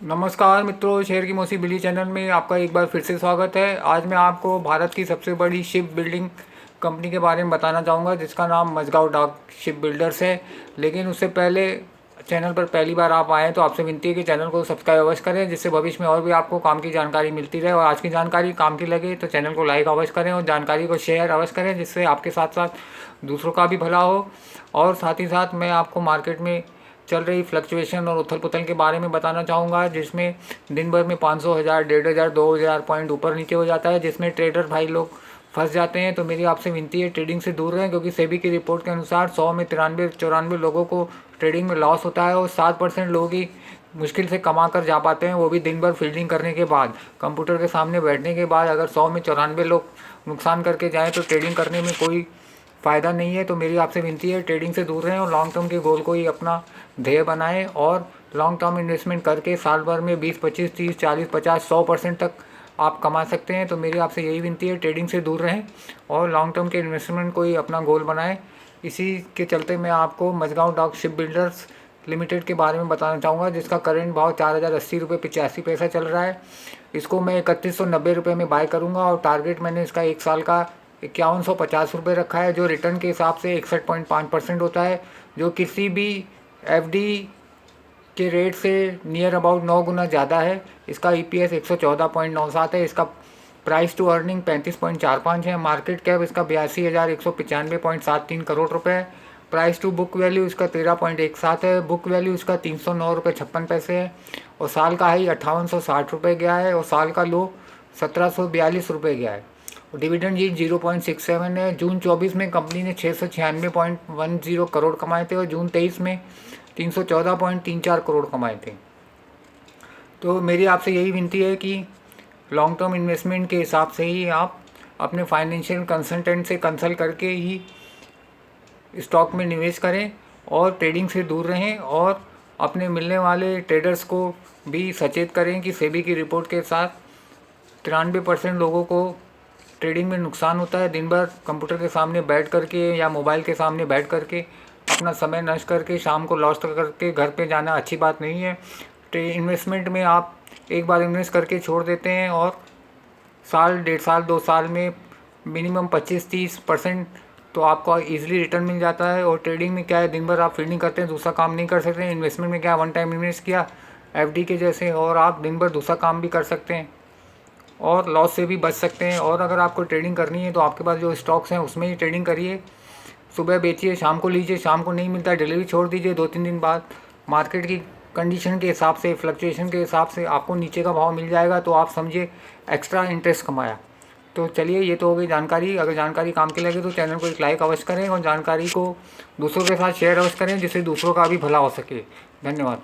नमस्कार मित्रों, शेर की मौसी बिली चैनल में आपका एक बार फिर से स्वागत है। आज मैं आपको भारत की सबसे बड़ी शिप बिल्डिंग कंपनी के बारे में बताना चाहूँगा, जिसका नाम मझगांव डाक शिप बिल्डर्स है। लेकिन उससे पहले चैनल पर पहली बार आप आएँ तो आपसे विनती है कि चैनल को सब्सक्राइब अवश्य करें, जिससे भविष्य में और भी आपको काम की जानकारी मिलती रहे। और आज की जानकारी काम की लगे तो चैनल को लाइक अवश्य करें और जानकारी को शेयर अवश्य करें, जिससे आपके साथ साथ दूसरों का भी भला हो। और साथ ही साथ मैं आपको मार्केट में चल रही फ्लक्चुएशन और उथल पुथल के बारे में बताना चाहूँगा, जिसमें दिन भर में 500, 1000, 1500, 2000 पॉइंट ऊपर नीचे हो जाता है, जिसमें ट्रेडर भाई लोग फंस जाते हैं। तो मेरी आपसे विनती है, ट्रेडिंग से दूर रहें, क्योंकि सेबी की रिपोर्ट के अनुसार 100 में 93-94 लोगों को ट्रेडिंग में लॉस होता है और 7% लोग ही मुश्किल से कमा कर जा पाते हैं, वो भी दिन भर फील्डिंग करने के बाद, कंप्यूटर के सामने बैठने के बाद। अगर 100 में 94 लोग नुकसान करके जाएँ तो ट्रेडिंग करने में कोई फ़ायदा नहीं है। तो मेरी आपसे विनती है, ट्रेडिंग से दूर रहें और लॉन्ग टर्म के गोल को ही अपना ध्येय बनाएं और लॉन्ग टर्म इन्वेस्टमेंट करके साल भर में 20, 25, 30, 40, 50, 100% तक आप कमा सकते हैं। तो मेरी आपसे यही विनती है, ट्रेडिंग से दूर रहें और लॉन्ग टर्म के इन्वेस्टमेंट को ही अपना गोल बनाएं। इसी के चलते मैं आपको मझगांव डाक शिप बिल्डर्स लिमिटेड के बारे में बताना चाहूँगा, जिसका करंट भाव 4080 रुपये 85 पैसा चल रहा है। इसको मैं 3190 रुपये में बाय करूँगा और टारगेट मैंने इसका एक साल का 5150 रुपये रखा है, जो रिटर्न के हिसाब से 61.5% होता है, जो किसी भी एफडी के रेट से नियर अबाउट 9 गुना ज़्यादा है। इसका ईपीएस 114.97 है। इसका प्राइस टू अर्निंग 35.45 है। मार्केट कैप इसका 82,195.73 करोड़ रुपए है। प्राइस टू बुक वैल्यू इसका 13.17 है। बुक वैल्यू इसका 309 रुपये 56 पैसे है और साल का हाई 5860 रुपये गया है और साल का लो 1742 रुपये गया है। डिविडेंड यील्ड 0.67 है। जून 24 में कंपनी ने 696.10 करोड़ कमाए थे और जून 23 में 314.34 करोड़ कमाए थे। तो मेरी आपसे यही विनती है कि लॉन्ग टर्म इन्वेस्टमेंट के हिसाब से ही आप अपने फाइनेंशियल कंसल्टेंट से कंसल्ट करके ही स्टॉक में निवेश करें और ट्रेडिंग से दूर रहें और अपने मिलने वाले ट्रेडर्स को भी सचेत करें कि सेबी की रिपोर्ट के साथ 93% लोगों को ट्रेडिंग में नुकसान होता है। दिन भर कंप्यूटर के सामने बैठ करके या मोबाइल के सामने बैठ करके अपना समय नष्ट करके शाम को लॉस करके घर पे जाना अच्छी बात नहीं है। इन्वेस्टमेंट में आप एक बार इन्वेस्ट करके छोड़ देते हैं और साल, 1.5 साल, 2 साल में मिनिमम 25-30% तो आपको ईजिली रिटर्न मिल जाता है। और ट्रेडिंग में क्या है, दिन भर आप फील्डिंग करते हैं, दूसरा काम नहीं कर सकते। इन्वेस्टमेंट में क्या, वन टाइम इन्वेस्ट किया एफडी के जैसे, और आप दिन भर दूसरा काम भी कर सकते हैं और लॉस से भी बच सकते हैं। और अगर आपको ट्रेडिंग करनी है तो आपके पास जो स्टॉक्स हैं उसमें ही ट्रेडिंग करिए। सुबह बेचिए, शाम को लीजिए, शाम को नहीं मिलता डिलीवरी छोड़ दीजिए 2-3 दिन बाद। मार्केट की कंडीशन के हिसाब से, फ्लक्चुएशन के हिसाब से आपको नीचे का भाव मिल जाएगा तो आप समझिए एक्स्ट्रा इंटरेस्ट कमाया। तो चलिए, ये तो हो गई जानकारी। अगर जानकारी काम की लगे तो चैनल को एक लाइक अवश्य करें और जानकारी को दूसरों के साथ शेयर अवश्य करें, जिससे दूसरों का भी भला हो सके। धन्यवाद।